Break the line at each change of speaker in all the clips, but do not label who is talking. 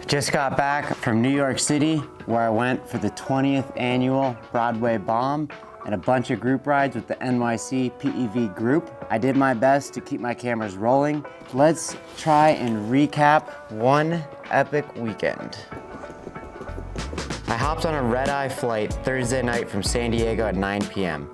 Just got back from New York City, where I went for the 20th annual Broadway Bomb and a bunch of group rides with the NYC PEV group. I did my best to keep my cameras rolling. Let's try and recap one epic weekend. I hopped on a red-eye flight Thursday night from San Diego at 9 p.m.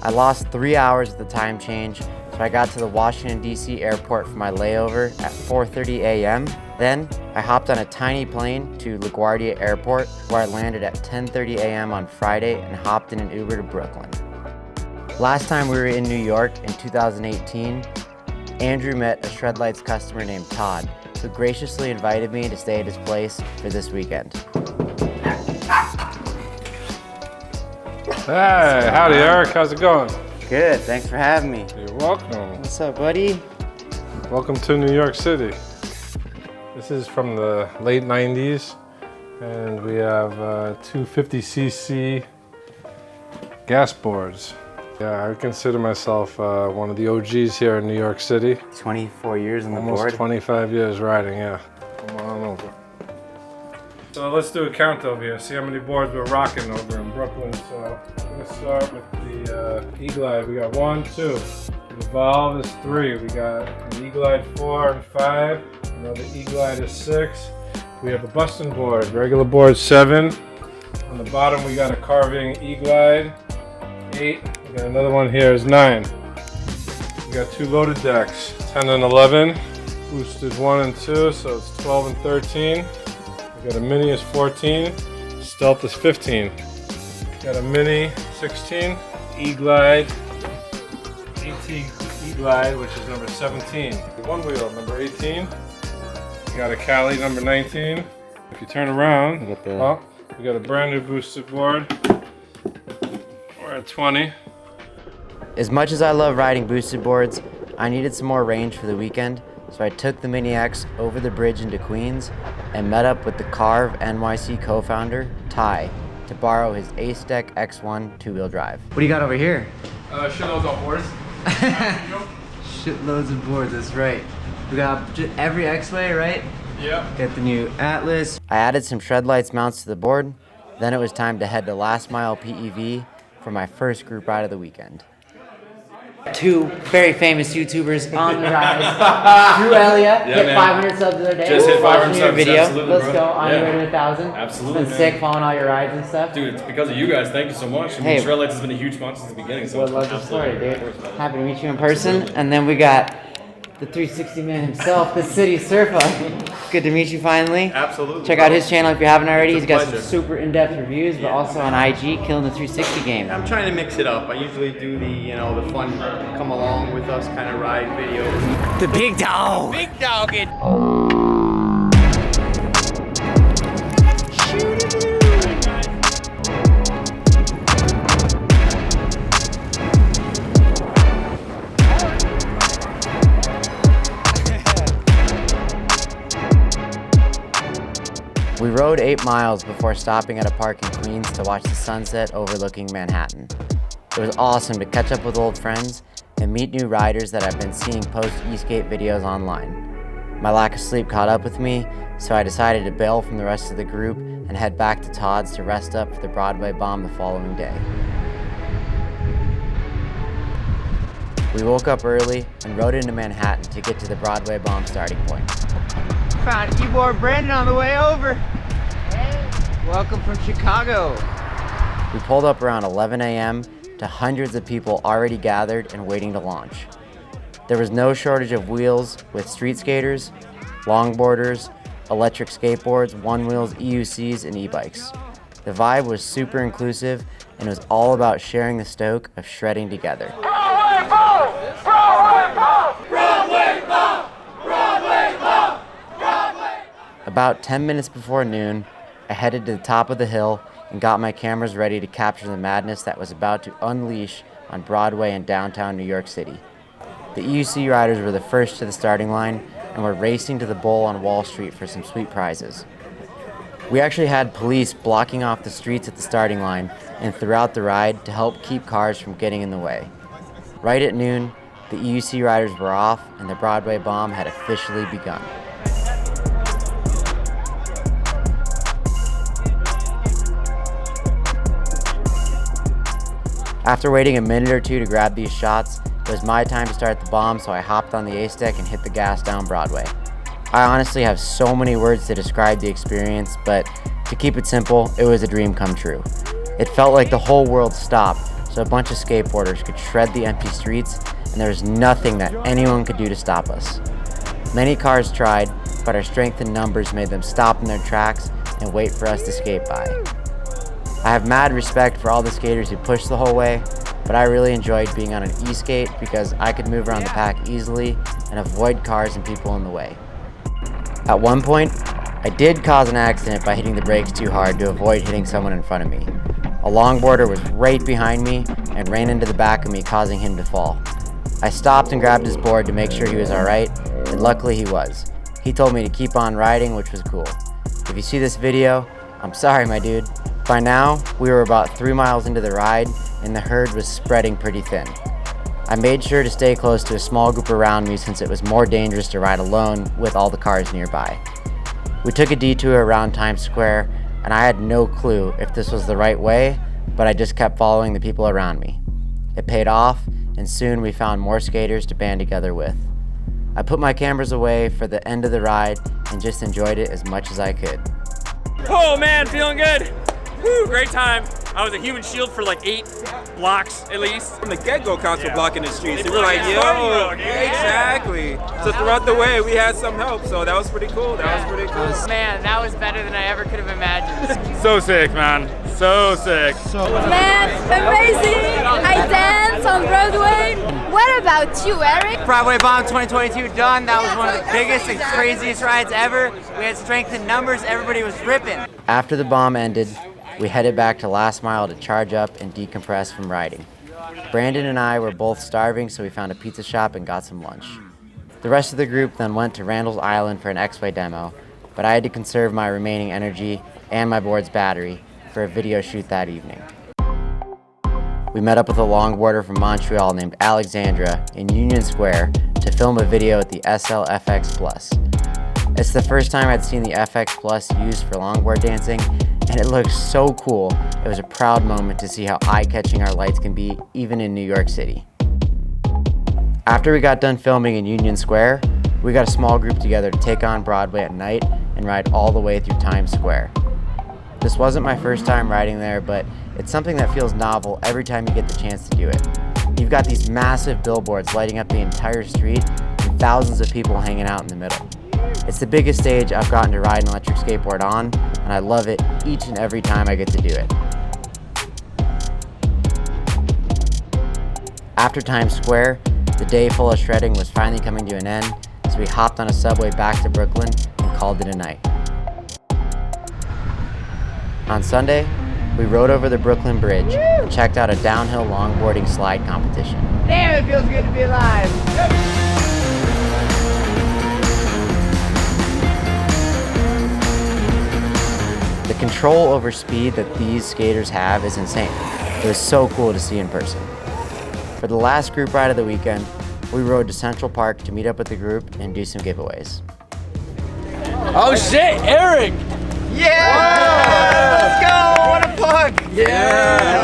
I lost 3 hours with the time change, so I got to the Washington, D.C. airport for my layover at 4:30 a.m. Then, I hopped on a tiny plane to LaGuardia Airport, where I landed at 10:30 a.m. on Friday and hopped in an Uber to Brooklyn. Last time we were in New York in 2018, Andrew met a ShredLights customer named Todd, who graciously invited me to stay at his place for this weekend.
Hey, howdy Eric, how's it going?
Good, thanks for having me.
You're welcome.
What's up, buddy?
Welcome to New York City. This is from the late 90s, and we have 250cc gas boards. Yeah, I consider myself one of the OGs here in New York City.
24 years on the board?
Almost 25 years riding, yeah. Come on over. So let's do a count over here, see how many boards we're rocking over in Brooklyn. So I'm gonna start with the E-Glide. We got 1, 2. The Evolve is 3. We got an E-Glide 4 and 5. Another E-Glide is 6. We have a busting board, regular board 7. On the bottom we got a carving E-Glide 8. We got another one here is 9. We got 2 loaded decks, 10 and 11. Boosted 1 and 2, so it's 12 and 13. We got a Mini is 14. Stealth is 15. Got a Mini 16. E-Glide, AT E-Glide, which is number 17. One wheel, number 18. We got a Cali, number 19. If you turn around, we got a brand new boosted board. We're at 20.
As much as I love riding boosted boards, I needed some more range for the weekend, so I took the Mini X over the bridge into Queens and met up with the Carve NYC co-founder, Ty, to borrow his Ace-Deck X1 two-wheel drive. What do you got over here?
Shitloads of boards.
Shitloads of boards, that's right. We got every X-Way, right?
Yep.
Got the new Atlas. I added some ShredLights mounts to the board. Then it was time to head to Last Mile PEV for my first group ride of the weekend. 2 very famous YouTubers on the rise. Drew Elliott hit 500 subs the other day.
Just hit 500 subs,
video.
absolutely,
Let's
bro.
go on your
Yeah.
way to 1,000.
Absolutely,
It's been
man.
sick following all your rides and stuff.
Dude, it's because of you guys. Thank you so much. I mean,
Hey.
ShredLights has been a huge sponsor since the beginning. So
Well, love the story,
absolutely.
dude.
Of course, man.
Happy to meet you in person.
Absolutely.
And then we got the 360 man himself, the City Surfer. Good to meet you finally.
Absolutely.
Check out his channel if you haven't already.
It's
He's
a
got some
pleasure.
super in-depth reviews, but also on IG, killing the 360 game.
I'm trying to mix it up. I usually do the fun come along with us kind of ride videos.
The big dog.
Big dog it.
We rode 8 miles before stopping at a park in Queens to watch the sunset overlooking Manhattan. It was awesome to catch up with old friends and meet new riders that I've been seeing post ESK8 videos online. My lack of sleep caught up with me, so I decided to bail from the rest of the group and head back to Todd's to rest up for the Broadway Bomb the following day. We woke up early and rode into Manhattan to get to the Broadway Bomb starting point.
Found keyboard Brandon on the way over. Hey. Welcome from Chicago.
We pulled up around 11 a.m. to hundreds of people already gathered and waiting to launch. There was no shortage of wheels with street skaters, longboarders, electric skateboards, one-wheels, EUCs, and e-bikes. The vibe was super inclusive and it was all about sharing the stoke of shredding together.
Broadway Bomb! Broadway Bomb! Broadway Bomb! Broadway Bomb! Broadway!
About 10 minutes before noon, I headed to the top of the hill and got my cameras ready to capture the madness that was about to unleash on Broadway in downtown New York City. The EUC riders were the first to the starting line and were racing to the bowl on Wall Street for some sweet prizes. We actually had police blocking off the streets at the starting line and throughout the ride to help keep cars from getting in the way. Right at noon, the EUC riders were off and the Broadway Bomb had officially begun. After waiting a minute or two to grab these shots, it was my time to start the bomb, so I hopped on the A stick and hit the gas down Broadway. I honestly have so many words to describe the experience, but to keep it simple, it was a dream come true. It felt like the whole world stopped, so a bunch of skateboarders could shred the empty streets, and there was nothing that anyone could do to stop us. Many cars tried, but our strength in numbers made them stop in their tracks and wait for us to skate by. I have mad respect for all the skaters who pushed the whole way, but I really enjoyed being on an E-skate because I could move around the pack easily and avoid cars and people in the way. At one point, I did cause an accident by hitting the brakes too hard to avoid hitting someone in front of me. A longboarder was right behind me and ran into the back of me, causing him to fall. I stopped and grabbed his board to make sure he was alright, and luckily he was. He told me to keep on riding, which was cool. If you see this video, I'm sorry, my dude. By now, we were about 3 miles into the ride, and the herd was spreading pretty thin. I made sure to stay close to a small group around me since it was more dangerous to ride alone with all the cars nearby. We took a detour around Times Square, and I had no clue if this was the right way, but I just kept following the people around me. It paid off, and soon we found more skaters to band together with. I put my cameras away for the end of the ride and just enjoyed it as much as I could.
Oh man, feeling good. Woo, great time. I was a human shield for like 8 blocks at least.
From the get-go, cops were blocking the streets. They were like, yo, exactly. So throughout the way, we had some help, so that was pretty cool.
Man, that was better than I ever could have imagined.
So sick, man. So sick.
Man, amazing! I dance on Broadway. What about you, Eric?
Broadway Bomb 2022 done. That was one of the biggest and craziest rides ever. We had strength in numbers. Everybody was ripping.
After the bomb ended, we headed back to Last Mile to charge up and decompress from riding. Brandon and I were both starving, so we found a pizza shop and got some lunch. The rest of the group then went to Randall's Island for an X-Way demo, but I had to conserve my remaining energy and my board's battery for a video shoot that evening. We met up with a longboarder from Montreal named Alexandra in Union Square to film a video at the SL-FX Plus. It's the first time I'd seen the FX Plus used for longboard dancing, and it looked so cool. It was a proud moment to see how eye-catching our lights can be, even in New York City. After we got done filming in Union Square, we got a small group together to take on Broadway at night and ride all the way through Times Square. This wasn't my first time riding there, but it's something that feels novel every time you get the chance to do it. You've got these massive billboards lighting up the entire street and thousands of people hanging out in the middle. It's the biggest stage I've gotten to ride an electric skateboard on, and I love it each and every time I get to do it. After Times Square, the day full of shredding was finally coming to an end, so we hopped on a subway back to Brooklyn and called it a night. On Sunday, we rode over the Brooklyn Bridge and checked out a downhill longboarding slide competition.
Damn, it feels good to be alive.
The control over speed that these skaters have is insane. It was so cool to see in person. For the last group ride of the weekend, we rode to Central Park to meet up with the group and do some giveaways.
Oh shit, Eric!
Yeah! Let's go! What a plug!
Yeah!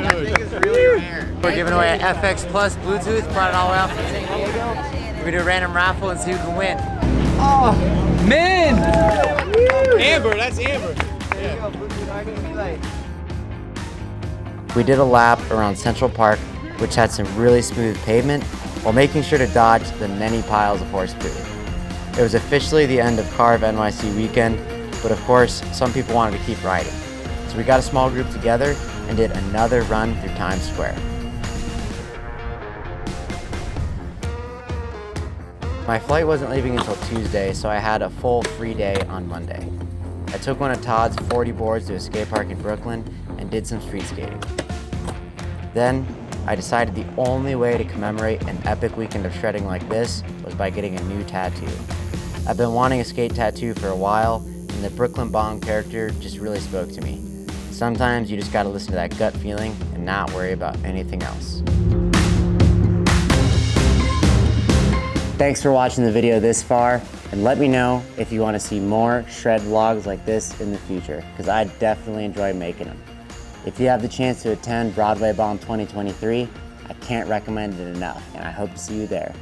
That thing is really rare. We're giving away an FX Plus Bluetooth, brought it all the way out from San Diego. We're gonna do a random raffle and see who can win.
Oh, man! Amber, that's Amber.
There you go, Bluetooth RGB light.
We did a lap around Central Park, which had some really smooth pavement, while making sure to dodge the many piles of horse poo. It was officially the end of Carve NYC weekend, but of course, some people wanted to keep riding. So we got a small group together and did another run through Times Square. My flight wasn't leaving until Tuesday, so I had a full free day on Monday. I took one of Todd's 40 boards to a skate park in Brooklyn and did some street skating. Then, I decided the only way to commemorate an epic weekend of shredding like this was by getting a new tattoo. I've been wanting a skate tattoo for a while, and the Brooklyn Bomb character just really spoke to me. Sometimes you just gotta listen to that gut feeling and not worry about anything else. Thanks for watching the video this far, and let me know if you want to see more shred vlogs like this in the future, because I definitely enjoy making them. If you have the chance to attend Broadway Bomb 2023, I can't recommend it enough, and I hope to see you there.